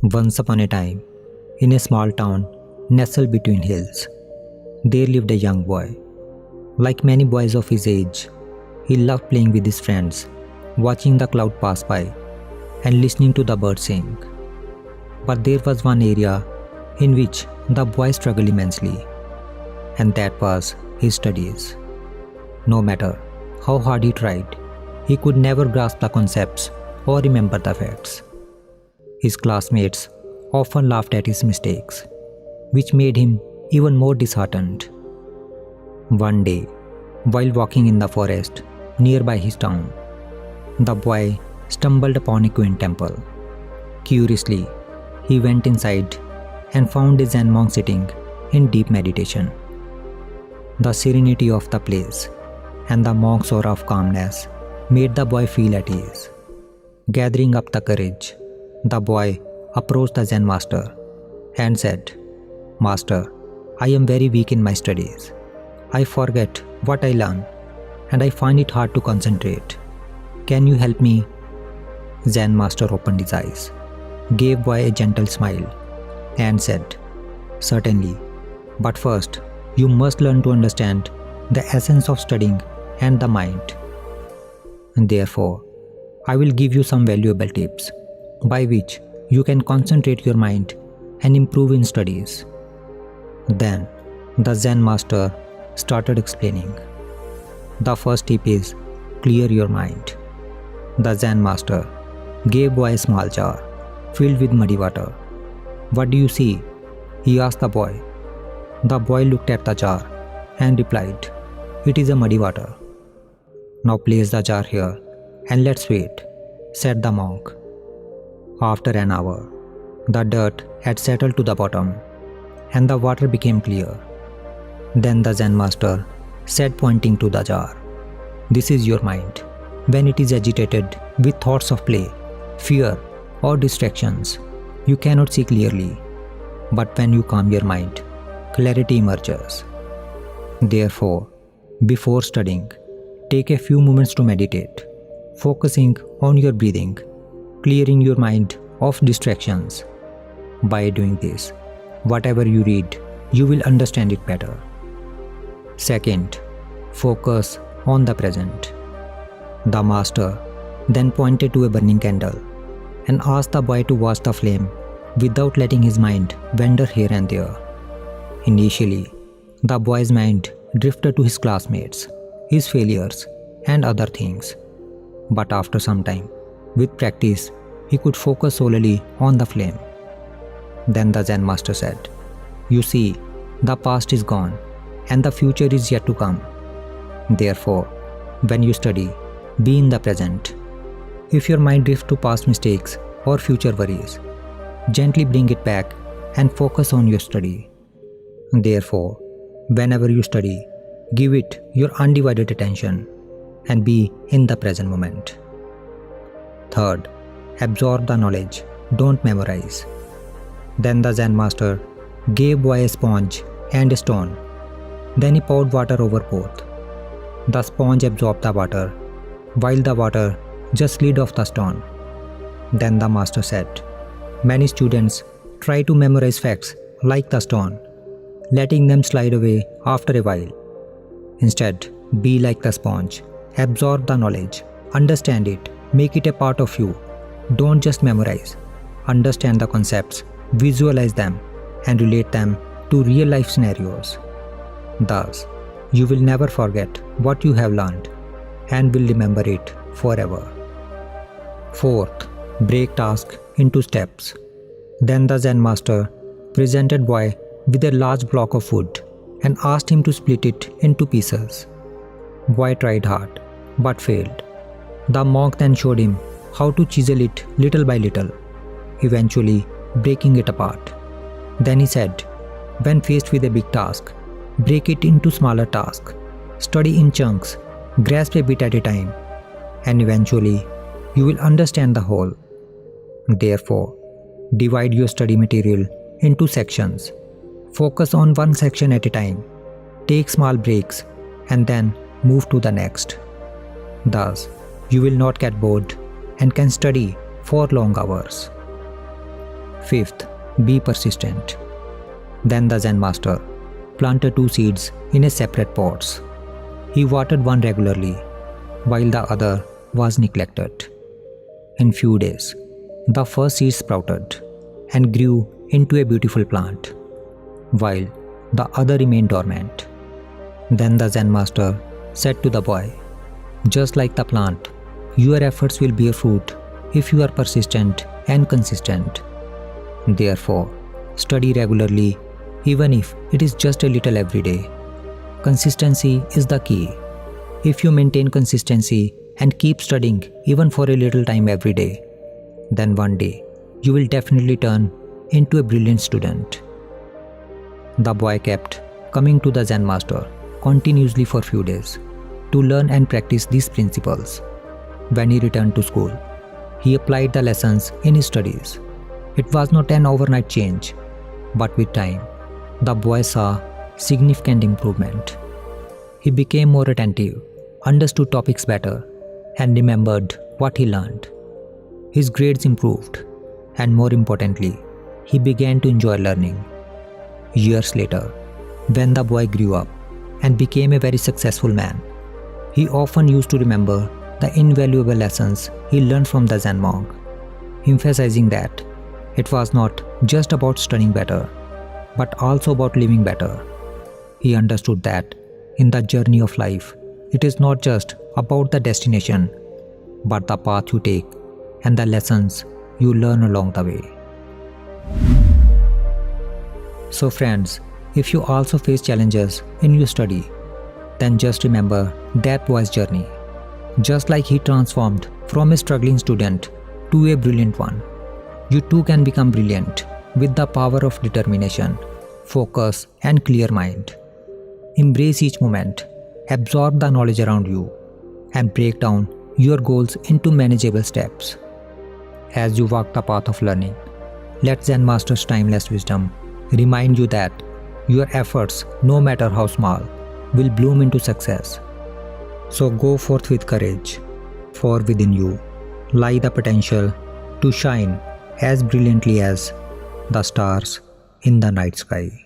Once upon a time, in a small town nestled between hills, there lived a young boy. Like many boys of his age, he loved playing with his friends, watching the cloud pass by, and listening to the birds sing. But there was one area in which the boy struggled immensely, and that was his studies. No matter how hard he tried, he could never grasp the concepts or remember the facts. His classmates often laughed at his mistakes, which made him even more disheartened. One day, while walking in the forest nearby his town, the boy stumbled upon a quaint temple. Curiously, he went inside and found a Zen monk sitting in deep meditation. The serenity of the place and the monk's aura of calmness made the boy feel at ease. Gathering up the courage, the boy approached the Zen master and said, "Master, I am very weak in my studies. I forget what I learn and I find it hard to concentrate. Can you help me?" Zen master opened his eyes, gave boy a gentle smile and said, "Certainly, but first you must learn to understand the essence of studying and the mind. Therefore, I will give you some valuable tips by which you can concentrate your mind and improve in studies." Then the Zen master started explaining. The first tip is clear your mind. The Zen master gave boy a small jar filled with muddy water. "What do you see?" he asked the boy. The boy looked at the jar and replied, "It is a muddy water." "Now place the jar here and let's wait," said the monk. After an hour, the dirt had settled to the bottom and the water became clear. Then the Zen master said, pointing to the jar, "This is your mind. When it is agitated with thoughts of play, fear, or distractions, you cannot see clearly. But when you calm your mind, clarity emerges. Therefore, before studying, take a few moments to meditate, focusing on your breathing, clearing your mind of distractions. By doing this, whatever you read, you will understand it better." Second, focus on the present. The master then pointed to a burning candle and asked the boy to watch the flame without letting his mind wander here and there. Initially, the boy's mind drifted to his classmates, his failures, and other things. But after some time, with practice, he could focus solely on the flame. Then the Zen master said, "You see, the past is gone and the future is yet to come. Therefore, when you study, be in the present. If your mind drifts to past mistakes or future worries, gently bring it back and focus on your study. Therefore, whenever you study, give it your undivided attention and be in the present moment." Third, absorb the knowledge, don't memorize. Then the Zen master gave boy a sponge and a stone. Then he poured water over both. The sponge absorbed the water, while the water just slid off the stone. Then the master said, "Many students try to memorize facts like the stone, letting them slide away after a while. Instead, be like the sponge. Absorb the knowledge, understand it, make it a part of you. Don't just memorize. Understand the concepts, visualize them, and relate them to real life scenarios. Thus, you will never forget what you have learned and will remember it forever." Fourth, break tasks into steps. Then the Zen master presented boy with a large block of wood and asked him to split it into pieces. Boy tried hard but failed. The monk then showed him how to chisel it little by little, eventually breaking it apart. Then he said, "When faced with a big task, break it into smaller tasks, study in chunks, grasp a bit at a time, and eventually you will understand the whole. Therefore, divide your study material into sections. Focus on one section at a time, take small breaks, and then move to the next. Thus, you will not get bored and can study for long hours." Fifth, be persistent. Then the Zen master planted 2 seeds in a separate pots. He watered one regularly, while the other was neglected. In few days, the first seed sprouted and grew into a beautiful plant, while the other remained dormant. Then the Zen master said to the boy, "Just like the plant, your efforts will bear fruit if you are persistent and consistent. Therefore, study regularly, even if it is just a little every day. Consistency is the key. If you maintain consistency and keep studying even for a little time every day, then one day you will definitely turn into a brilliant student." The boy kept coming to the Zen master continuously for few days to learn and practice these principles. When he returned to school, he applied the lessons in his studies. It was not an overnight change, but with time, the boy saw significant improvement. He became more attentive, understood topics better, and remembered what he learned. His grades improved, and more importantly, he began to enjoy learning. Years later, when the boy grew up and became a very successful man, he often used to remember the invaluable lessons he learned from the Zen monk, emphasizing that it was not just about studying better, but also about living better. He understood that in the journey of life, it is not just about the destination, but the path you take and the lessons you learn along the way. So friends, if you also face challenges in your study, then just remember that boy's journey. Just like he transformed from a struggling student to a brilliant one, you too can become brilliant with the power of determination, focus, and clear mind. Embrace each moment, absorb the knowledge around you, and break down your goals into manageable steps. As you walk the path of learning, let Zen Master's timeless wisdom remind you that your efforts, no matter how small, will bloom into success. So go forth with courage, for within you lie the potential to shine as brilliantly as the stars in the night sky.